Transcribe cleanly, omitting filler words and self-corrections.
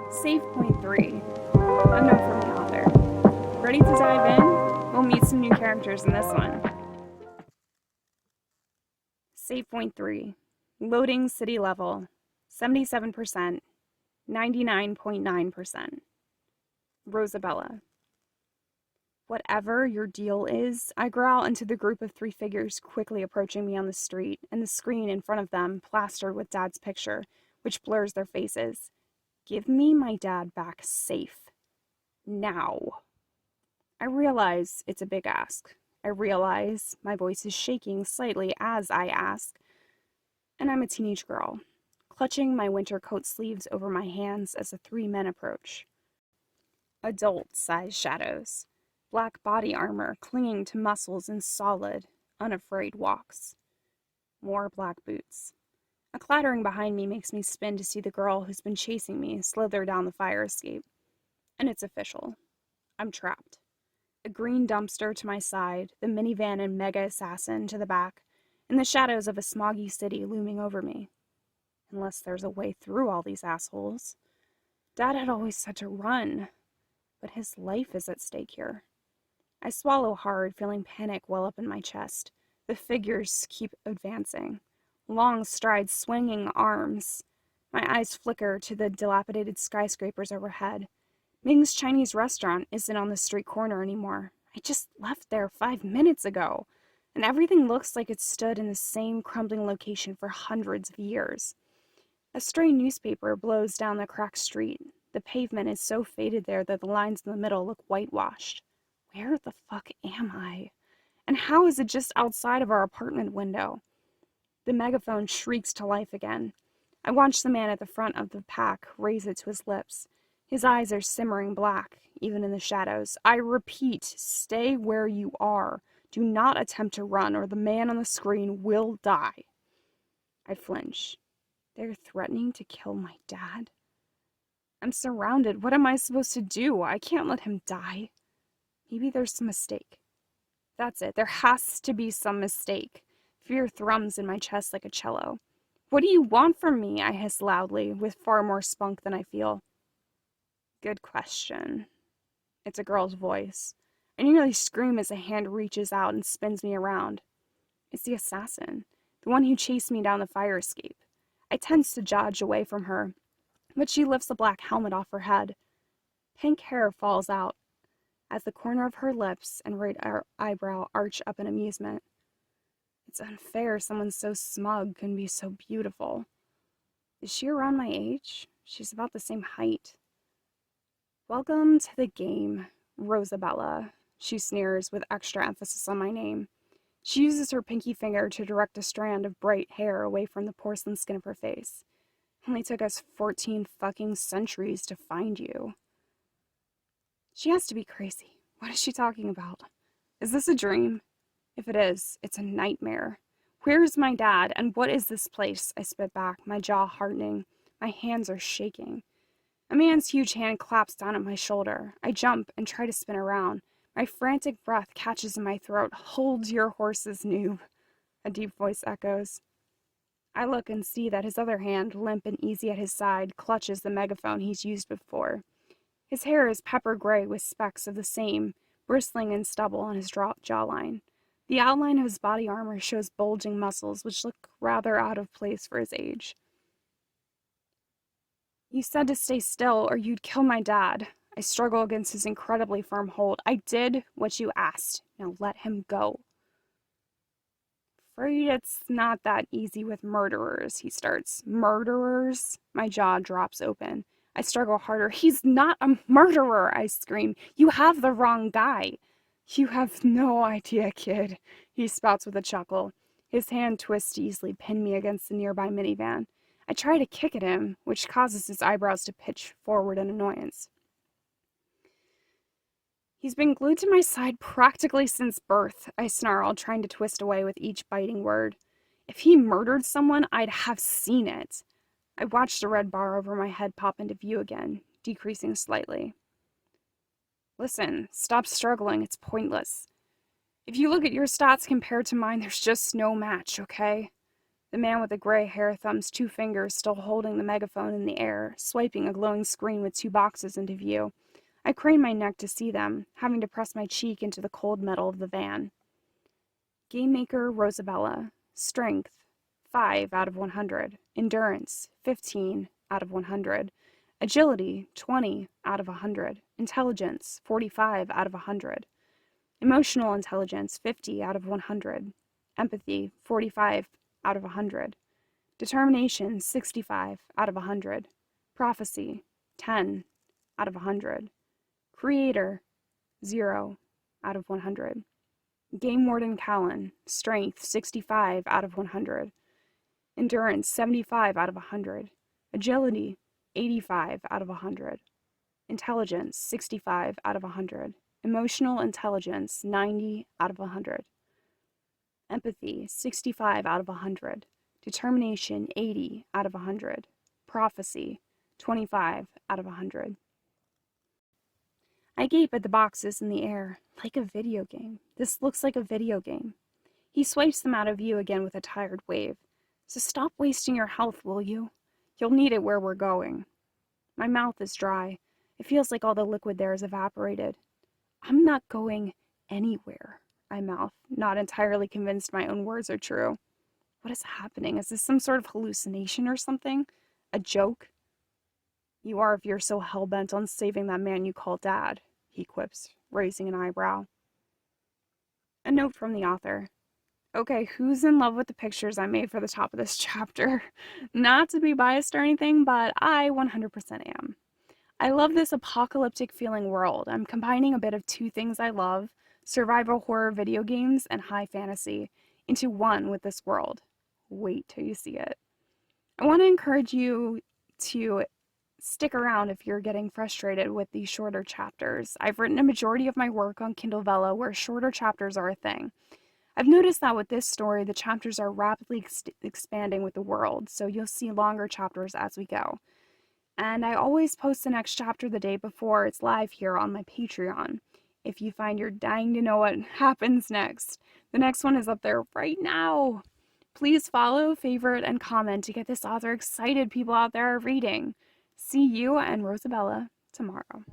Save point 3. A note from the author. Ready to dive in? We'll meet some new characters in this one. Save point 3. Loading city level. 77%. 99.9%. Rosabella. Whatever your deal is, I growl into the group of 3 figures quickly approaching me on the street, and the screen in front of them plastered with Dad's picture, which blurs their faces. Give me my dad back safe. Now. I realize it's a big ask. I realize my voice is shaking slightly as I ask, and I'm a teenage girl, clutching my winter coat sleeves over my hands as the 3 men approach. Adult-sized shadows. Black body armor clinging to muscles in solid, unafraid walks. More black boots. A clattering behind me makes me spin to see the girl who's been chasing me slither down the fire escape. And it's official. I'm trapped. A green dumpster to my side, the minivan and mega assassin to the back, and the shadows of a smoggy city looming over me. Unless there's a way through all these assholes. Dad had always said to run, but his life is at stake here. I swallow hard, feeling panic well up in my chest. The figures keep advancing. Long strides, swinging arms. My eyes flicker to the dilapidated skyscrapers overhead. Ming's Chinese restaurant isn't on the street corner anymore. I just left there 5 minutes ago, and everything looks like it's stood in the same crumbling location for hundreds of years. A stray newspaper blows down the cracked street. The pavement is so faded there that the lines in the middle look whitewashed. Where the fuck am I? And how is it just outside of our apartment window? The megaphone shrieks to life again. I watch the man at the front of the pack raise it to his lips. His eyes are simmering black, even in the shadows. I repeat, stay where you are. Do not attempt to run, or the man on the screen will die. I flinch. They're threatening to kill my dad? I'm surrounded. What am I supposed to do? I can't let him die. Maybe there's some mistake. That's it. There has to be some mistake. Fear thrums in my chest like a cello. What do you want from me? I hiss loudly, with far more spunk than I feel. Good question. It's a girl's voice. I nearly scream as a hand reaches out and spins me around. It's the assassin, the one who chased me down the fire escape. I tense to dodge away from her, but she lifts the black helmet off her head. Pink hair falls out as the corner of her lips and right eyebrow arch up in amusement. It's unfair someone so smug can be so beautiful. Is she around my age? She's about the same height. Welcome to the game, Rosabella, she sneers with extra emphasis on my name. She uses her pinky finger to direct a strand of bright hair away from the porcelain skin of her face. It only took us 14 fucking centuries to find you. She has to be crazy. What is she talking about? Is this a dream? If it is, it's a nightmare. Where is my dad, and what is this place? I spit back, my jaw hardening. My hands are shaking. A man's huge hand claps down at my shoulder. I jump and try to spin around. My frantic breath catches in my throat. Hold your horses, noob, a deep voice echoes. I look and see that his other hand, limp and easy at his side, clutches the megaphone he's used before. His hair is pepper gray with specks of the same, bristling in stubble on his jawline. The outline of his body armor shows bulging muscles, which look rather out of place for his age. You said to stay still, or you'd kill my dad. I struggle against his incredibly firm hold. I did what you asked. Now let him go. Afraid it's not that easy with murderers, he starts. Murderers? My jaw drops open. I struggle harder. He's not a murderer, I scream. You have the wrong guy. You have no idea, kid, he spouts with a chuckle. His hand twists to easily pin me against the nearby minivan. I try to kick at him, which causes his eyebrows to pitch forward in annoyance. He's been glued to my side practically since birth, I snarl, trying to twist away with each biting word. If he murdered someone, I'd have seen it. I watched the red bar over my head pop into view again, decreasing slightly. Listen, stop struggling, it's pointless. If you look at your stats compared to mine, there's just no match, okay? The man with the gray hair thumbs 2 fingers still holding the megaphone in the air, swiping a glowing screen with 2 boxes into view. I crane my neck to see them, having to press my cheek into the cold metal of the van. Game Maker Rosabella. Strength, 5 out of 100. Endurance, 15 out of 100. Agility, 20 out of 100. Intelligence, 45 out of 100. Emotional intelligence, 50 out of 100. Empathy, 45 out of 100. Determination, 65 out of 100. Prophecy, 10 out of 100. Creator, 0 out of 100. Game Warden Callan. Strength, 65 out of 100. Endurance, 75 out of 100. Agility, 85 out of 100. Intelligence, 65 out of 100. Emotional intelligence, 90 out of 100. Empathy, 65 out of 100. Determination, 80 out of 100. Prophecy, 25 out of 100. I gape at the boxes in the air, like a video game. This looks like a video game. He swipes them out of view again with a tired wave. So stop wasting your health, will you? You'll need it where we're going. My mouth is dry. It feels like all the liquid there is evaporated. I'm not going anywhere, I mouth, not entirely convinced my own words are true. What is happening? Is this some sort of hallucination or something? A joke? You are if you're so hell-bent on saving that man you call Dad, he quips, raising an eyebrow. A note from the author. Okay, who's in love with the pictures I made for the top of this chapter? Not to be biased or anything, but I 100% am. I love this apocalyptic feeling world. I'm combining a bit of 2 things I love, survival horror video games and high fantasy, into one with this world. Wait till you see it. I want to encourage you to stick around if you're getting frustrated with these shorter chapters. I've written a majority of my work on Kindle Vella where shorter chapters are a thing. I've noticed that with this story, the chapters are rapidly expanding with the world, so you'll see longer chapters as we go. And I always post the next chapter the day before it's live here on my Patreon. If you find you're dying to know what happens next, the next one is up there right now. Please follow, favorite, and comment to get this author excited people out there are reading. See you and Rosabella tomorrow.